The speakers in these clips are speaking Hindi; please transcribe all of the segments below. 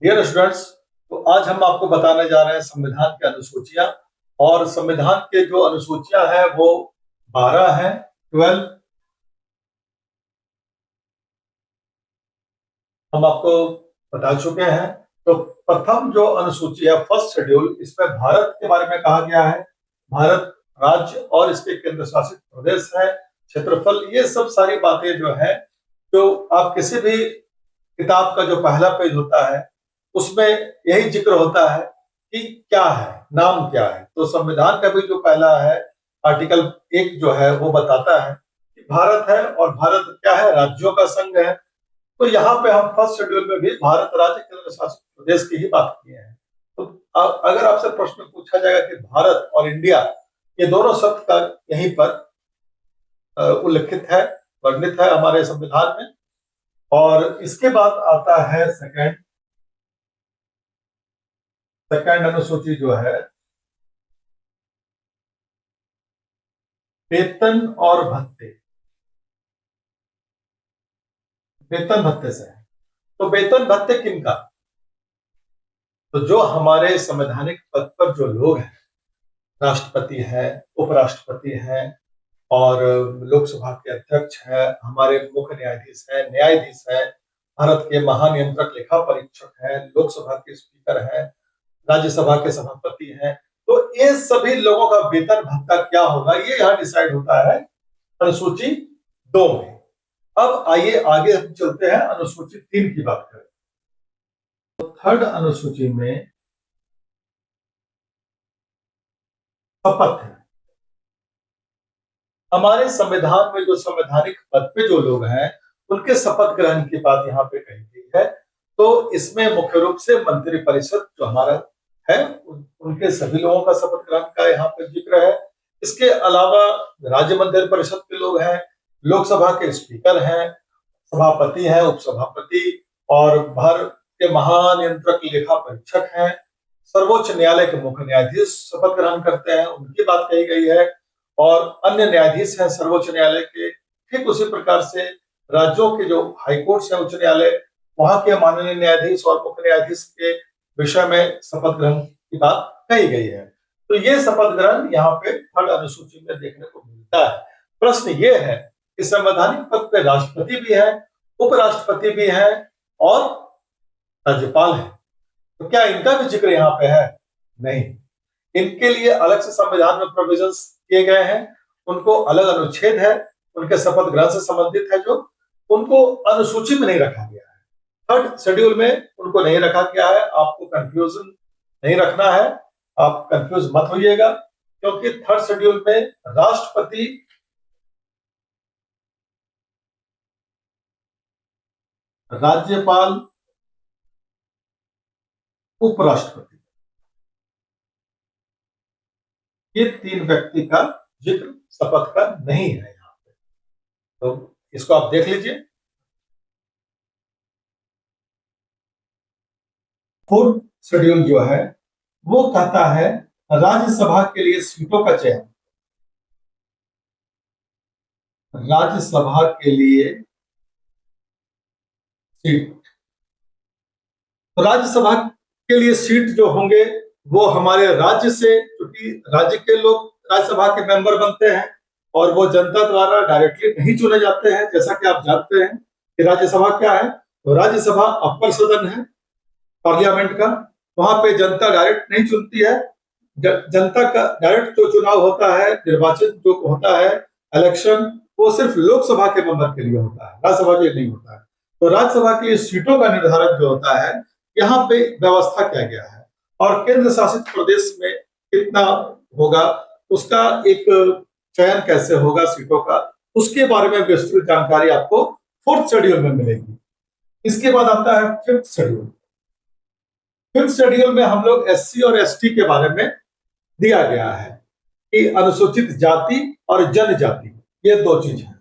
डियर स्टूडेंट्स, तो आज हम आपको बताने जा रहे हैं संविधान की अनुसूचियां। और संविधान के जो अनुसूचियां हैं वो 12 हैं, 12 हम आपको बता चुके हैं। तो प्रथम जो अनुसूची है, फर्स्ट शेड्यूल, इसमें भारत के बारे में कहा गया है। भारत राज्य और इसके केंद्र शासित प्रदेश है, क्षेत्रफल, ये सब सारी बातें जो है, जो आप किसी भी किताब का जो पहला पेज होता है उसमें यही जिक्र होता है कि क्या है, नाम क्या है। तो संविधान का भी जो पहला है, आर्टिकल 1 जो है वो बताता है कि भारत है, और भारत क्या है, राज्यों का संघ है। तो यहाँ पे हम फर्स्ट शेड्यूल में भी भारत राज्य केंद्र शासित प्रदेश की ही बात किए हैं। तो अगर आपसे प्रश्न पूछा जाएगा कि भारत और इंडिया, ये दोनों शब्द का यहीं पर उल्लिखित है, वर्णित है हमारे संविधान में। और इसके बाद आता है सेकंड अनुसूची जो है, वेतन और भत्ते। वेतन भत्ते से है। तो वेतन भत्ते किनका? तो जो हमारे संवैधानिक पद पर जो लोग हैं, राष्ट्रपति हैं, उपराष्ट्रपति हैं, और लोकसभा के अध्यक्ष हैं, हमारे मुख्य न्यायाधीश हैं, न्यायाधीश हैं, भारत के महानियंत्रक लेखा परीक्षक हैं, लोकसभा के स्पीकर हैं, राज्यसभा के सभापति हैं। तो ये सभी लोगों का वेतन भत्ता क्या होगा, ये यहाँ डिसाइड होता है अनुसूची 2 में। अब आइए आगे हम चलते हैं, अनुसूची 3 की बात करें। तो थर्ड अनुसूची में शपथ है। हमारे संविधान में जो संवैधानिक पद पे जो लोग हैं उनके शपथ ग्रहण की बात यहाँ पे कही गई है। तो इसमें मुख्य रूप से मंत्रिपरिषद जो हमारा है, उनके सभी लोगों का शपथ ग्रहण का यहाँ पे जिक्र है। इसके अलावा राज्य मंत्रिपरिषद के लोग हैं, लोकसभा के स्पीकर हैं, सभापति हैं, उपसभापति, और भारत के महानियंत्रक लेखा परीक्षक हैं, सर्वोच्च न्यायालय के मुख्य न्यायाधीश शपथ ग्रहण करते हैं, उनकी बात कही गई है। और अन्य न्यायाधीश हैं सर्वोच्च न्यायालय के। ठीक उसी प्रकार से राज्यों के जो हाईकोर्ट है, उच्च न्यायालय, वहां के माननीय न्यायाधीश और मुख्य न्यायाधीश के विषय में शपथ ग्रहण की बात कही गई है। तो ये शपथ ग्रहण यहाँ पे थर्ड अनुसूची में देखने को मिलता है। प्रश्न ये है कि संवैधानिक पद पे राष्ट्रपति भी है, उपराष्ट्रपति भी है, और राज्यपाल है। तो क्या इनका भी जिक्र यहाँ पे है? नहीं। इनके लिए अलग से संविधान में प्रोविजंस किए गए हैं, उनको अलग अनुच्छेद है, उनके शपथ ग्रहण से संबंधित है, जो उनको अनुसूची में नहीं रखा गया है। थर्ड शेड्यूल में उनको नहीं रखा गया है। आपको कंफ्यूजन नहीं रखना है, आप कंफ्यूज मत होइएगा, क्योंकि थर्ड शेड्यूल में राष्ट्रपति, राज्यपाल, उपराष्ट्रपति, ये 3 व्यक्ति का जिक्र शपथ का नहीं है यहाँ पे। तो इसको आप देख लीजिए। फोर्थ शेड्यूल जो है वो कहता है राज्यसभा के लिए सीटों का चयन। राज्यसभा के लिए सीट, तो राज्यसभा के लिए सीट जो होंगे वो हमारे राज्य से, क्योंकि राज्य के लोग राज्यसभा के मेंबर बनते हैं, और वो जनता द्वारा डायरेक्टली नहीं चुने जाते हैं। जैसा कि आप जानते हैं कि राज्यसभा क्या है, तो राज्यसभा अपर सदन है पार्लियामेंट का। वहां पे जनता डायरेक्ट नहीं चुनती है। जनता का डायरेक्ट जो चुनाव होता है, निर्वाचित जो होता है, इलेक्शन, वो सिर्फ लोकसभा के मेंबर के लिए होता है, राज्यसभा के लिए नहीं होता है। तो राज्यसभा की सीटों का निर्धारण जो होता है, यहाँ पे व्यवस्था किया गया है। और केंद्र शासित प्रदेश में कितना होगा, उसका एक चयन कैसे होगा सीटों का, उसके बारे में विस्तृत जानकारी आपको फोर्थ शेड्यूल में मिलेगी। इसके बाद आता है फिफ्थ शेड्यूल। फिफ्थ शेड्यूल में हम लोग एससी और एसटी के बारे में दिया गया है कि अनुसूचित जाति और जनजाति, ये 2 चीज है।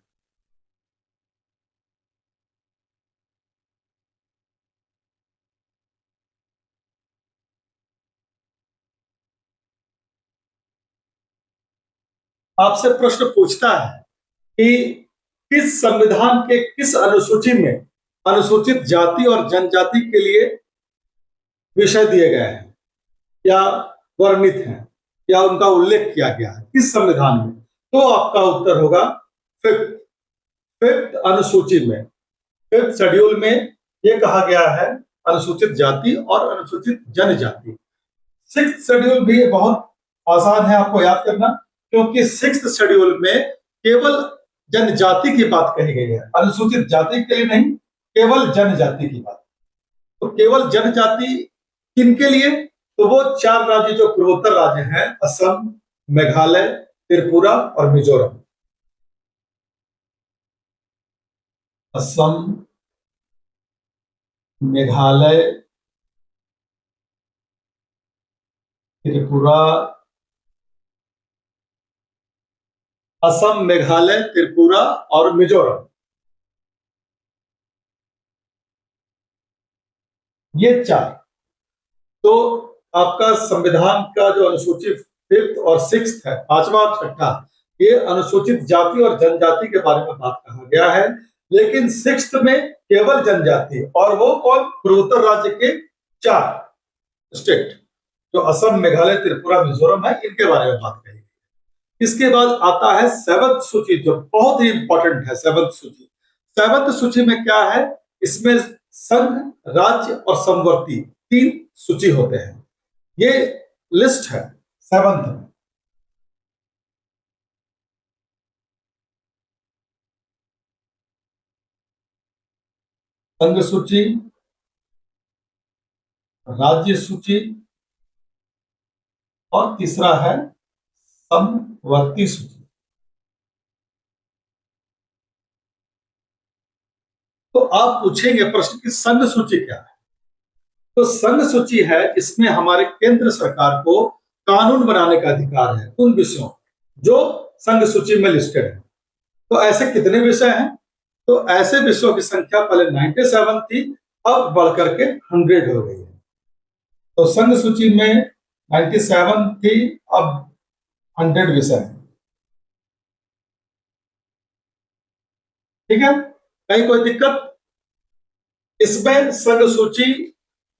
आपसे प्रश्न पूछता है कि किस संविधान के किस अनुसूची में अनुसूचित जाति और जनजाति के लिए विषय दिए गए हैं या वर्णित हैं या उनका उल्लेख किया गया है किस संविधान में, तो आपका उत्तर होगा फिफ्थ फिफ्थ अनुसूची में, फिफ्थ शेड्यूल में ये कहा गया है अनुसूचित जाति और अनुसूचित जनजाति। सिक्स्थ शेड्यूल भी बहुत आसान है आपको याद करना, क्योंकि सिक्स्थ शेड्यूल में केवल जनजाति की बात कही गई है, अनुसूचित जाति के लिए नहीं, केवल जनजाति की बात। तो केवल जनजाति किनके लिए, तो वो 4 राज्य जो पूर्वोत्तर राज्य हैं, असम, मेघालय, त्रिपुरा और मिजोरम। असम, मेघालय, त्रिपुरा, असम, मेघालय, त्रिपुरा और मिजोरम, ये 4। तो आपका संविधान का जो अनुसूचित फिफ्थ और सिक्स्थ है, 5वां और 6ठा, ये अनुसूचित जाति और जनजाति के बारे में बात कहा गया है, लेकिन सिक्स्थ में केवल जनजाति, और वो कौन, पूर्वोत्तर राज्य के 4 स्टेट जो असम, मेघालय, त्रिपुरा, मिजोरम है, इनके बारे में बात कही। इसके बाद आता है सेवंथ सूची, जो बहुत ही इंपॉर्टेंट है। सेवंथ सूची, सेवंथ सूची में क्या है, इसमें संघ, राज्य और समवर्ती 3 सूची होते हैं। ये लिस्ट है सेवंथ में। संघ सूची, राज्य सूची और तीसरा है समवर्ती सूची। तो आप पूछेंगे प्रश्न की संघ सूची क्या है, तो संघ सूची है इसमें हमारे केंद्र सरकार को कानून बनाने का अधिकार है उन विषयों जो संघ सूची में लिस्टेड है। तो ऐसे कितने विषय हैं, तो ऐसे विषयों की संख्या पहले 97 थी, अब बढ़कर के 100 हो गई है। तो संघ सूची में 97 थी, अब 100 विषय है। ठीक है, कहीं कोई दिक्कत? इसमें संघ सूची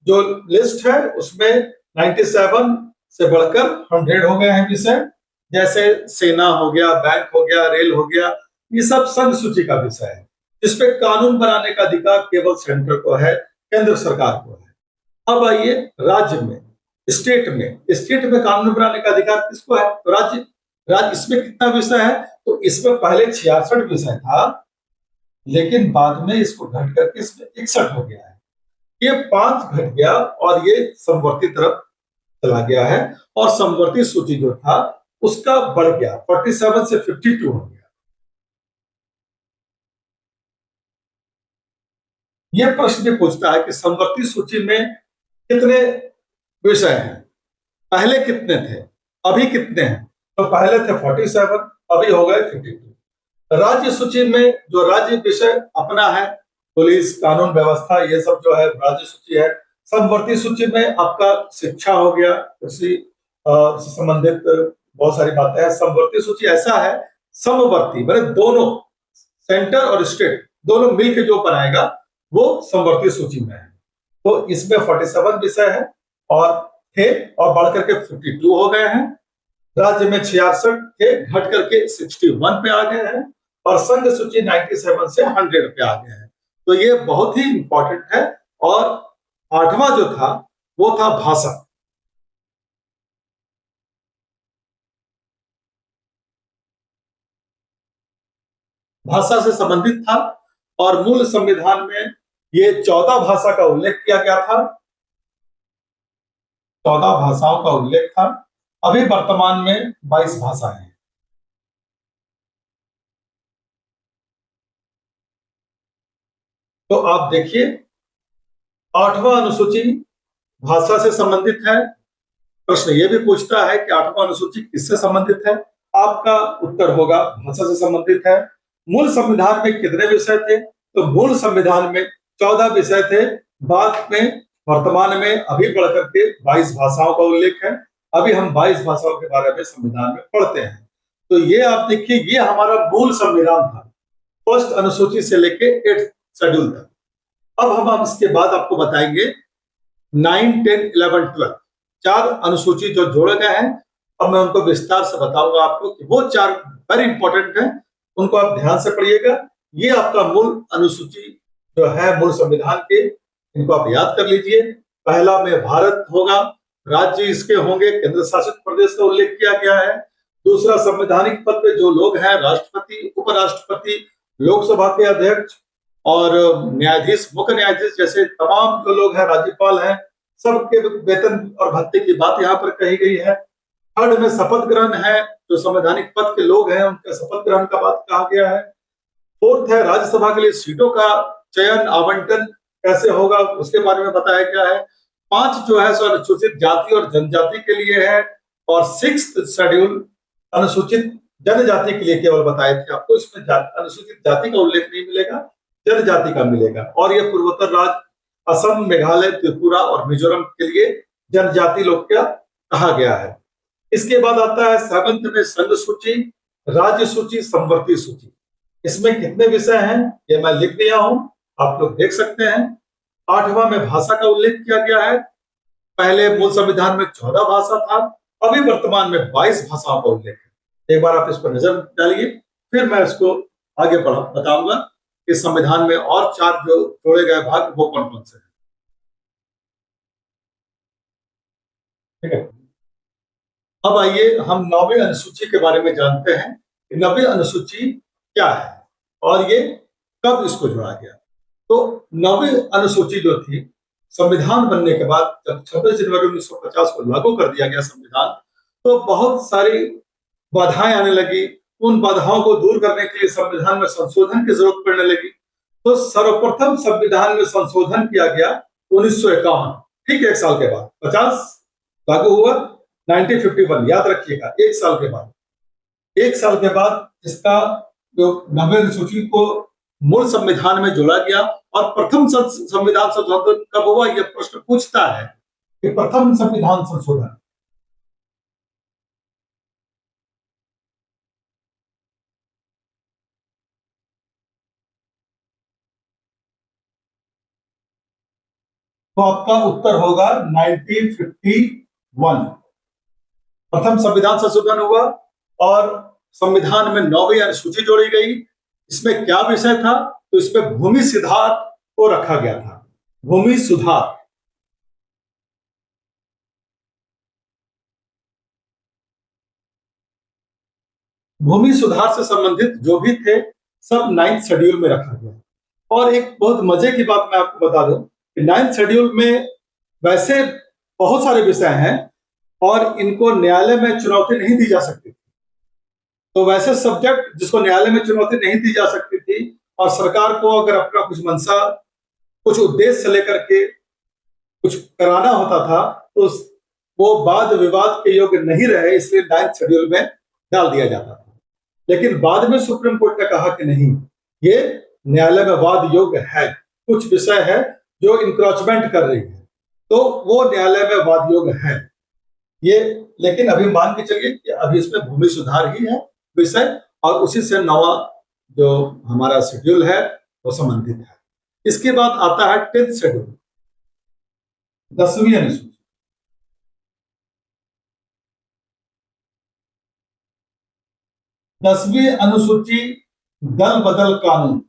जो लिस्ट है उसमें 97 से बढ़कर 100 हो गए हैं विषय, जैसे सेना हो गया, बैंक हो गया, रेल हो गया, ये सब संघ सूची का विषय है, जिसपे कानून बनाने का अधिकार केवल सेंटर को है, केंद्र सरकार को है। अब आइए राज्य में, स्टेट में, स्टेट में कानून बनाने का अधिकार किसको है, तो राज्य। राज्य इसमें कितना विषय है, तो इसमें पहले 66 विषय था, लेकिन बाद में इसको घट करके इसमें 61 हो गया है। ये 5 घट गया और ये समवर्ती तरफ चला गया है, और समवर्ती सूची जो था उसका बढ़ गया, 47 से 52 हो गया। यह प्रश्न पूछता है कि समवर्ती सूची में कितने विषय हैं, पहले कितने थे, अभी कितने हैं, तो पहले थे 47, अभी हो गए 52। राज्य सूची में जो राज्य विषय अपना है, पुलिस, कानून व्यवस्था, ये सब जो है राज्य सूची है। समवर्ती सूची में आपका शिक्षा हो गया, कृषि से संबंधित बहुत सारी बातें हैं। समवर्ती सूची ऐसा है, समवर्ती मतलब दोनों, सेंटर और स्टेट दोनों मिलकर जो बनाएगा वो समवर्ती सूची में है। तो इसमें 47 विषय है और थे, और बढ़ करके 52 हो गए हैं। राज्य में 66 थे, घट करके 61 पे आ गए हैं, और संघ सूची 97 से 100 पे आ गए हैं। तो ये बहुत ही इंपॉर्टेंट है। और 8वां जो था वो था भाषा। भाषा से संबंधित था, और मूल संविधान में ये 14 भाषा का उल्लेख किया गया था, 14 भाषाओं का उल्लेख था। अभी वर्तमान में 22 भाषाएं हैं। तो आप देखिए, 8वां अनुसूची भाषा से संबंधित है। प्रश्न ये भी पूछता है कि 8वां अनुसूची किससे संबंधित है, आपका उत्तर होगा भाषा से संबंधित है। मूल संविधान में कितने विषय थे, तो मूल संविधान में 14 विषय थे, बाद में वर्तमान में अभी बढ़कर के 22 भाषाओं का उल्लेख है। अभी हम 22 भाषाओं के बारे में संविधान में पढ़ते हैं। तो ये आप देखिए, ये हमारा मूल संविधान था, फर्स्ट अनुसूची से लेके 8th शेड्यूल तक। अब हम इसके बाद आपको बताएंगे 9, 10, 11, 12 4 अनुसूची जो जोड़े गए हैं। अब मैं उनको विस्तार से बताऊंगा आपको कि वो 4 वेरी इंपॉर्टेंट हैं, उनको आप ध्यान से पढ़िएगा। ये आपका मूल अनुसूची जो है मूल संविधान के, इनको आप याद कर लीजिए। पहला में भारत होगा, राज्य इसके होंगे, केंद्र शासित प्रदेश का उल्लेख किया गया है। दूसरा, संवैधानिक पद पे जो लोग हैं, राष्ट्रपति, उपराष्ट्रपति, लोकसभा के अध्यक्ष और न्यायाधीश, मुख्य न्यायाधीश जैसे तमाम जो लोग हैं, राज्यपाल हैं, सबके वेतन और भत्ते की बात यहाँ पर कही गई है। थर्ड में शपथ ग्रहण है, जो संवैधानिक पद के लोग हैं उनका शपथ ग्रहण का बात कहा गया है। फोर्थ है, राज्यसभा के लिए सीटों का चयन आवंटन कैसे होगा, उसके बारे में बताया गया है। 5 जो है सो अनुसूचित जाति और जनजाति के लिए है, और 6th शेड्यूल अनुसूचित जनजाति के लिए केवल बताए थे आपको। इसमें अनुसूचित जाति का उल्लेख नहीं मिलेगा, जनजाति का मिलेगा। और ये पूर्वोत्तर राज्य असम, मेघालय, त्रिपुरा और मिजोरम के लिए जनजाति लोग का कहा गया है। इसके बाद आता है 7th में संघ सूची, राज्य सूची, समवर्ती सूची। इसमें कितने विषय हैं ये मैं लिख दिया हूं, आप लोग देख सकते हैं। 8वां में भाषा का उल्लेख किया गया है। पहले मूल संविधान में 14 भाषा था, अभी वर्तमान में 22 भाषाओं का उल्लेख है। एक बार आप इस पर नजर डालिए, फिर मैं इसको आगे बताऊंगा इस संविधान में और 4 जो जोड़े गए भाग वो कौन कौन से हैं। ठीक है, अब आइए हम 9वीं अनुसूची के बारे में जानते हैं। 9वीं अनुसूची क्या है और ये कब इसको जोड़ा गया। तो 9वीं अनुसूची जो थी, संविधान बनने के बाद जब 26 जनवरी 1950 को लागू कर दिया गया संविधान, तो बहुत सारी बाधाएं आने लगी। उन बाधाओं को दूर करने के लिए संविधान में संशोधन की जरूरत पड़ने लगी। तो सर्वप्रथम संविधान में संशोधन किया गया 1951, ठीक 1 साल के बाद। 50 लागू हुआ, 1951 याद रखिएगा, 1 साल के बाद। 1 साल के बाद इसका जो 9वीं अनुसूची को मूल संविधान में जोड़ा गया। और प्रथम संविधान संशोधन कब हुआ, यह प्रश्न पूछता है कि प्रथम संविधान संशोधन तो आपका उत्तर होगा 1951। प्रथम संविधान संशोधन हुआ और संविधान में 9वीं अनुसूची जोड़ी गई। इसमें क्या विषय था, तो इसमें भूमि सुधार को रखा गया था। भूमि सुधार, भूमि सुधार से संबंधित जो भी थे सब 9th शेड्यूल में रखा गया। और एक बहुत मजे की बात मैं आपको बता दूं कि 9th शेड्यूल में वैसे बहुत सारे विषय हैं और इनको न्यायालय में चुनौती नहीं दी जा सकती। तो वैसे सब्जेक्ट जिसको न्यायालय में चुनौती नहीं दी जा सकती थी और सरकार को अगर अपना कुछ मंशा, कुछ उद्देश्य लेकर के कुछ कराना होता था, तो वो वाद विवाद के योग्य नहीं रहे, इसलिए 9th शेड्यूल में डाल दिया जाता था। लेकिन बाद में सुप्रीम कोर्ट ने कहा कि नहीं, ये न्यायालय में वाद योग्य है। कुछ विषय है जो इंक्रोचमेंट कर रही है, तो वो न्यायालय में वाद योग्य है ये। लेकिन अभी मान के चलिए कि अभी इसमें भूमि सुधार ही है विषय, और उसी से 9वां जो हमारा शेड्यूल है वो संबंधित है। इसके बाद आता है 10th शेड्यूल, 10वीं अनुसूची। 10वीं अनुसूची दल बदल कानून।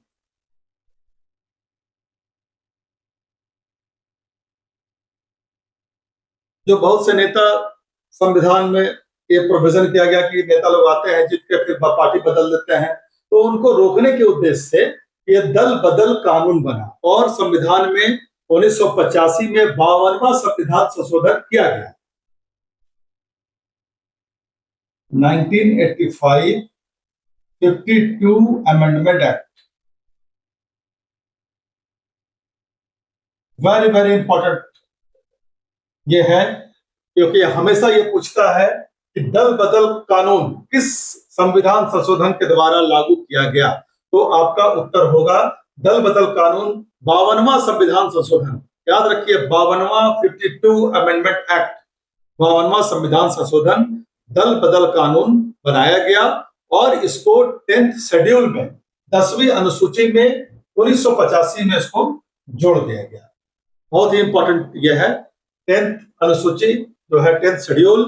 जो बहुत से नेता, संविधान में ये प्रोविजन किया गया कि नेता लोग आते हैं जीत के फिर पार्टी बदल देते हैं, तो उनको रोकने के उद्देश्य से ये दल बदल कानून बना और संविधान में 1985 में 52वां संविधान संशोधन किया गया। 1985 52 amendment act, very very important ये है, क्योंकि हमेशा ये पूछता है कि दल बदल कानून किस संविधान संशोधन के द्वारा लागू किया गया। तो आपका उत्तर होगा दल बदल कानून, 52वां संविधान संशोधन। याद रखिए, 52वां 52 अमेंडमेंट एक्ट, 52वां संविधान संशोधन दल बदल कानून बनाया गया और इसको 10th शेड्यूल में 10वीं अनुसूची में 1985 में इसको जोड़ दिया गया। बहुत ही इंपॉर्टेंट यह है 10th अनुसूची जो है 10th शेड्यूल,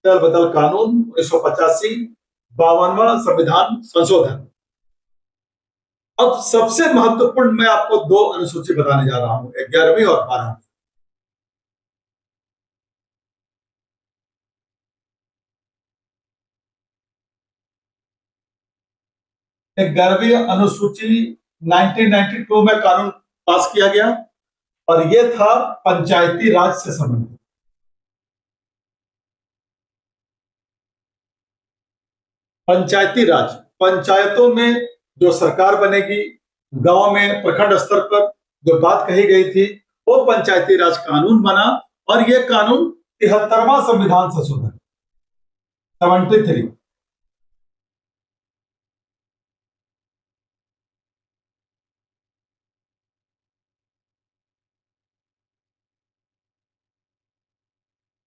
दल बदल कानून 1985, 52वां संविधान संशोधन। अब सबसे महत्वपूर्ण मैं आपको दो अनुसूची बताने जा रहा हूं, 11वीं और 12वीं। 11वीं अनुसूची 1992 में कानून पास किया गया और यह था पंचायती राज से संबंधित। पंचायती राज, पंचायतों में जो सरकार बनेगी, गांव में प्रखंड स्तर पर जो बात कही गई थी, वो पंचायती राज कानून बना और यह कानून 73वां संविधान संशोधन 73।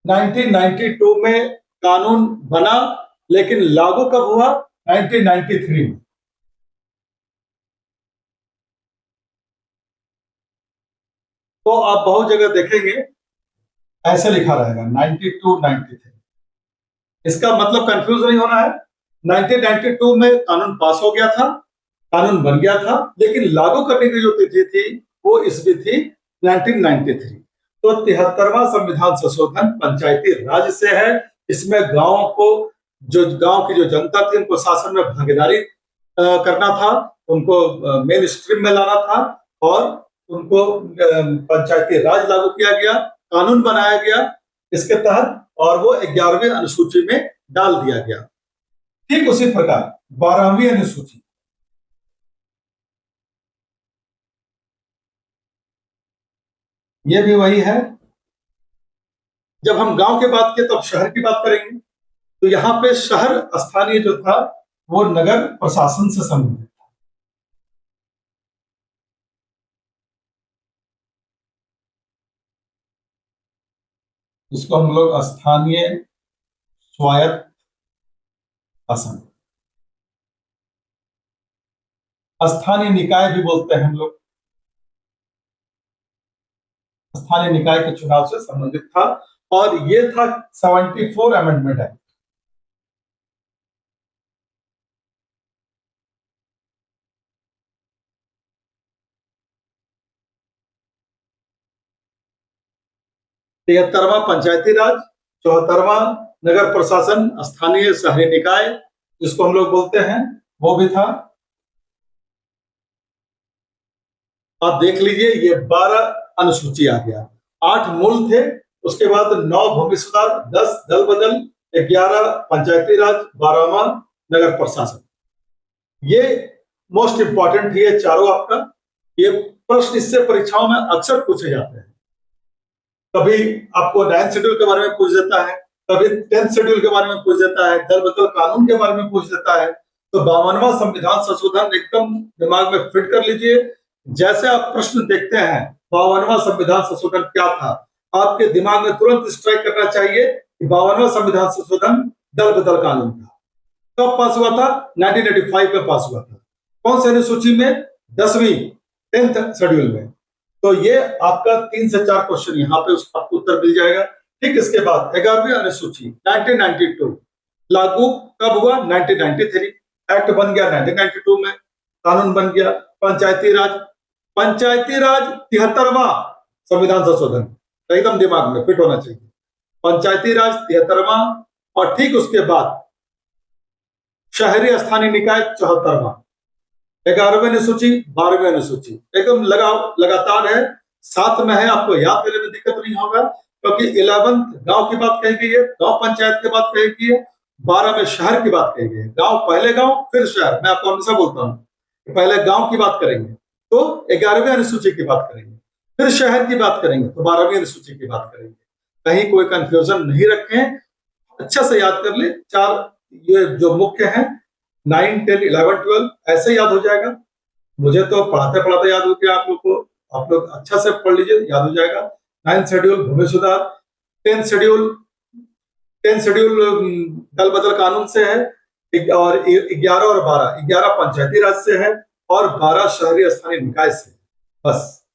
नाइनटीन 92 में कानून बना, लेकिन लागू कब हुआ? 1993 में। तो आप बहुत जगह देखेंगे ऐसे लिखा रहेगा 92 93। इसका मतलब कंफ्यूज नहीं होना है। 1992 में कानून पास हो गया था, कानून बन गया था, लेकिन लागू करने की जो तिथि थी वो इसमें थी 1993। तो 73वां संविधान संशोधन पंचायती राज से है। इसमें गांव को, जो गांव की जो जनता थी, उनको शासन में भागीदारी करना था, उनको मेन स्ट्रीम में लाना था और उनको पंचायती राज लागू किया गया, कानून बनाया गया इसके तहत, और वो 11वीं अनुसूची में डाल दिया गया। ठीक उसी प्रकार 12वीं अनुसूची, ये भी वही है। जब हम गांव की बात किए तो अब शहर की बात करेंगे। तो यहाँ पे शहर स्थानीय जो था वो नगर प्रशासन से संबंधित था। इसको हम लोग स्थानीय स्वायत्त शासन, स्थानीय निकाय भी बोलते हैं हम लोग, स्थानीय निकाय के चुनाव से संबंधित था। और ये था 74 अमेंडमेंट एक्ट। तिहत्तरवां पंचायती राज, 74वां नगर प्रशासन स्थानीय शहरी निकाय जिसको हम लोग बोलते हैं, वो भी था। आप देख लीजिए ये 12 अनुसूची आ गया। 8 मूल थे, उसके बाद 9 भूमि सुधार, 10 दल बदल, 11 पंचायती राज, 12वां नगर प्रशासन। ये मोस्ट इंपॉर्टेंट है चारों आपका। ये प्रश्न इससे परीक्षाओं में अक्सर पूछे जाते हैं। कभी आपको 9th शेड्यूल के बारे में पूछ देता है, कभी 10th शेड्यूल के बारे में पूछ देता है, दल बदल कानून के बारे में पूछ देता है। तो 52वां संविधान संशोधन एकदम दिमाग में फिट कर लीजिए। जैसे आप प्रश्न देखते हैं 52वां संविधान संशोधन क्या था, आपके दिमाग में तुरंत स्ट्राइक करना चाहिए कि 52वां संविधान संशोधन दल बदल कानून था। कब पास हुआ था? 1985 में पास हुआ था। कौन से अनुसूची में? 10वीं 10th शेड्यूल में। तो ये आपका 3 से 4 क्वेश्चन यहाँ पे उसका आपको उत्तर मिल जाएगा। ठीक, इसके बाद 11वीं अनुसूची 1992 लागू कब हुआ? 1993। एक्ट बन गया 1992 में, कानून बन गया। पंचायती राज, पंचायती राज 73वां संविधान संशोधन, एकदम दिमाग में फिट होना चाहिए। पंचायती राज 73वां, और ठीक उसके बाद शहरी स्थानीय निकाय 74वां। 11वीं अनुसूची, 12वीं अनुसूची एकदम लगातार है, साथ में है, आपको याद करने में दिक्कत नहीं होगा, क्योंकि 11th गांव की बात कही गई है, गांव पंचायत की बात कही गई है, 12 में शहर की बात कही गई है। गांव पहले, गांव फिर शहर। मैं आपको हमेशा बोलता हूँ पहले गांव की बात करेंगे तो 11वीं अनुसूची की बात करेंगे, फिर शहर की बात करेंगे तो 12वीं अनुसूची की बात करेंगे। कहीं कोई कंफ्यूजन नहीं रखें, अच्छा से याद कर ले। 4 ये जो मुख्य हैं, 9, 10, 11, 12 ऐसे याद हो जाएगा। मुझे तो पढ़ाते पढ़ाते याद हो गया, आप लोग को, आप लोग अच्छा से पढ़ लीजिए, याद हो जाएगा। 9th शेड्यूल भूमि सुधार, 10th शेड्यूल दल बदल कानून से है, और 11 और 12, 11 पंचायती राज से है और 12 शहरी स्थानीय निकाय से। बस,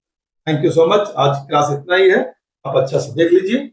थैंक यू सो मच। आज क्लास इतना ही है। आप अच्छा से देख लीजिए।